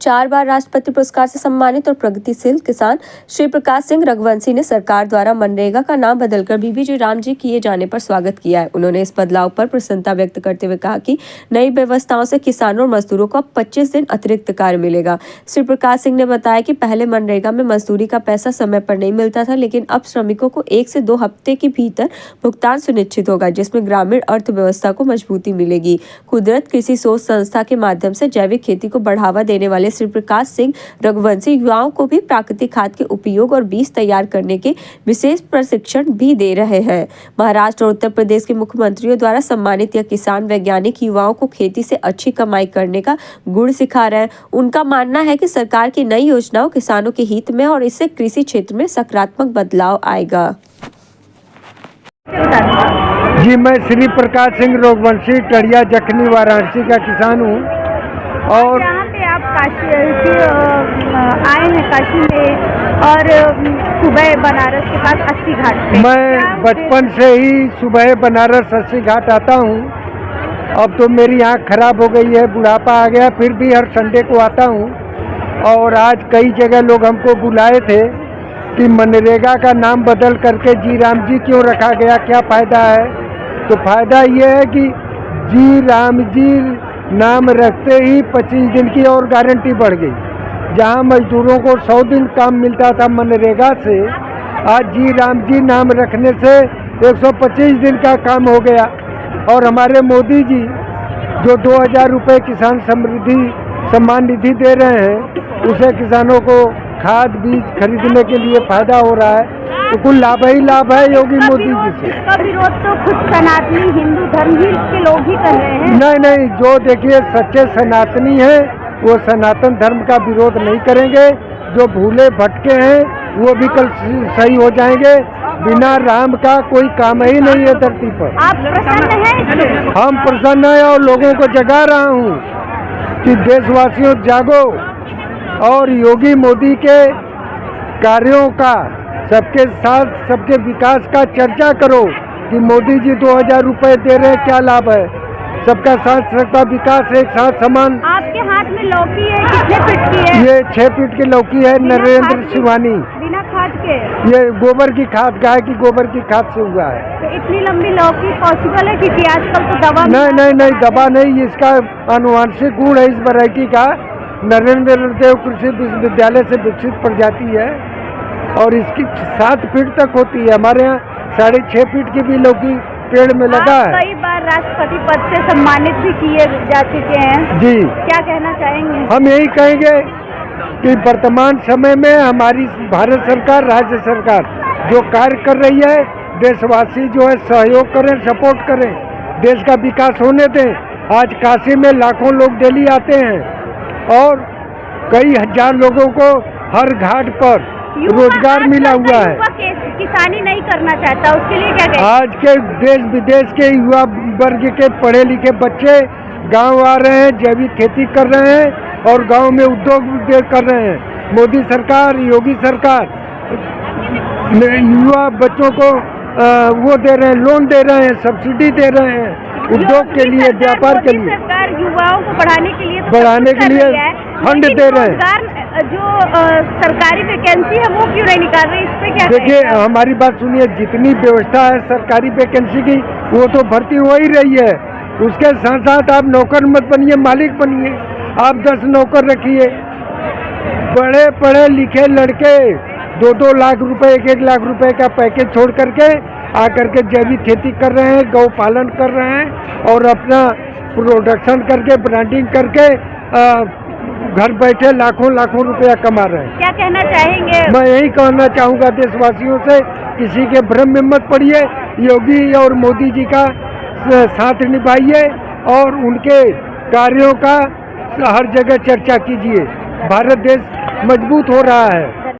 4 बार राष्ट्रपति पुरस्कार से सम्मानित और प्रगतिशील किसान श्री प्रकाश सिंह रघुवंशी ने सरकार द्वारा मनरेगा का नाम बदलकर बीबीजी राम जी किए जाने पर स्वागत किया है। उन्होंने इस बदलाव पर प्रसन्नता व्यक्त करते हुए कहा कि नई व्यवस्थाओं से किसानों और मजदूरों को अब 25 दिन अतिरिक्त कार्य मिलेगा। श्री प्रकाश सिंह ने बताया कि पहले मनरेगा में मजदूरी का पैसा समय पर नहीं मिलता था, लेकिन अब श्रमिकों को 1 से 2 हफ्ते के भीतर भुगतान सुनिश्चित होगा, जिसमें ग्रामीण अर्थव्यवस्था को मजबूती मिलेगी। कुदरत कृषि शोध संस्था के माध्यम से जैविक खेती को बढ़ावा देने वाले श्री प्रकाश सिंह रघुवंशी युवाओं को भी प्राकृतिक खाद के उपयोग और बीज तैयार करने के विशेष प्रशिक्षण भी दे रहे हैं। महाराष्ट्र और उत्तर प्रदेश के मुख्यमंत्रियों द्वारा सम्मानित यह किसान वैज्ञानिक युवाओं को खेती से अच्छी कमाई करने का गुण सिखा रहे हैं। उनका मानना है कि सरकार की नई योजनाओं किसानों के हित में और इससे कृषि क्षेत्र में सकारात्मक बदलाव आएगा। जी, मैं श्री प्रकाश सिंह रघुवंशी टड़िया जखनी वाराणसी का किसान हूँ। और यहाँ पे आप काशी आए हैं काशी में और सुबह बनारस के पास 80 घाट पे। मैं बचपन से ही सुबह बनारस 80 घाट आता हूँ। अब तो मेरी आँख खराब हो गई है, बुढ़ापा आ गया, फिर भी हर संडे को आता हूँ। और आज कई जगह लोग हमको बुलाए थे कि मनरेगा का नाम बदल करके जी राम जी क्यों रखा गया, क्या फ़ायदा है। तो फ़ायदा ये है कि जी राम जी नाम रखते ही 25 दिन की और गारंटी बढ़ गई। जहां मजदूरों को 100 दिन काम मिलता था मनरेगा से, आज जी राम जी नाम रखने से 125 दिन का काम हो गया। और हमारे मोदी जी जो 2000 रुपये किसान समृद्धि सम्मान निधि दे रहे हैं, उसे किसानों को खाद बीज खरीदने के लिए फायदा हो रहा है। तो कुल लाभ ही लाभ है योगी मोदी जी से। इसका विरोध तो खुद सनातनी हिंदू धर्म ही के लोग ही कर रहे हैं। नहीं, जो देखिए सच्चे सनातनी हैं वो सनातन धर्म का विरोध नहीं करेंगे। जो भूले भटके हैं वो भी कल सही हो जाएंगे। बिना राम का कोई काम ही नहीं है धरती पर। आप प्रसन्न हैं? हम प्रसन्न हैं और लोगों को जगा रहा हूँ कि देशवासियों जागो और योगी मोदी के कार्यों का, सबके साथ सबके विकास का चर्चा करो कि मोदी जी 2000 रुपये दे रहे हैं, क्या लाभ है। सबका साथ सबका विकास, एक साथ समान। आपके हाथ में लौकी है, कितने फीट की है? ये 6 फीट की लौकी है, नरेंद्र शिवानी। बिना खाद के? ये गोबर की खाद, गाय की गोबर की खाद से हुआ है। तो इतनी लंबी लौकी पॉसिबल है? क्योंकि आजकल तो दवा नहीं, दवा नहीं, इसका आनुवांशिक गुण है इस वैरायटी का। नरेंद्र देव कृषि विश्वविद्यालय से विकसित प्रजाति है और इसकी 7 फीट तक होती है। हमारे यहाँ 6.5 फीट की भी लौकी पेड़ में लगा है। कई बार राष्ट्रपति पद से सम्मानित भी किए जा चुके हैं जी। क्या कहना चाहेंगे? हम यही कहेंगे कि वर्तमान समय में हमारी भारत सरकार, राज्य सरकार जो कार्य कर रही है, देशवासी जो है सहयोग करें, सपोर्ट करें, देश का विकास होने दें। आज काशी में लाखों लोग डेली आते हैं और कई हजार लोगों को हर घाट पर रोजगार मिला हुआ है। किसानी नहीं करना चाहता, उसके लिए क्या कहें? आज के देश विदेश के युवा वर्ग के पढ़े लिखे बच्चे गांव आ रहे हैं, जैविक खेती कर रहे हैं और गांव में उद्योग कर रहे हैं। मोदी सरकार, योगी सरकार युवा बच्चों को वो दे रहे हैं, लोन दे रहे हैं, सब्सिडी दे रहे हैं उद्योग के लिए, व्यापार के लिए। सरकार युवाओं को बढ़ाने के लिए फंड दे रहे हैं। जो सरकारी वैकेंसी है वो क्यों नहीं निकाल रही, इस पे क्या? देखिए हमारी बात सुनिए, जितनी व्यवस्था है सरकारी वैकेंसी की वो तो भर्ती हो ही रही है। उसके साथ साथ आप नौकर मत बनिए, मालिक बनिए। आप 10 नौकर रखिए। बड़े पढ़े लिखे लड़के 2-2 लाख रुपए, 1-1 लाख रुपए का पैकेज छोड़ करके आकर के जैविक खेती कर रहे हैं, गौ पालन कर रहे हैं और अपना प्रोडक्शन करके, ब्रांडिंग करके घर बैठे लाखों रुपया कमा रहे हैं। क्या कहना चाहेंगे? मैं यही कहना चाहूँगा देशवासियों से, किसी के भ्रम में मत पड़िए। योगी और मोदी जी का साथ निभाइए और उनके कार्यों का हर जगह चर्चा कीजिए। भारत देश मजबूत हो रहा है।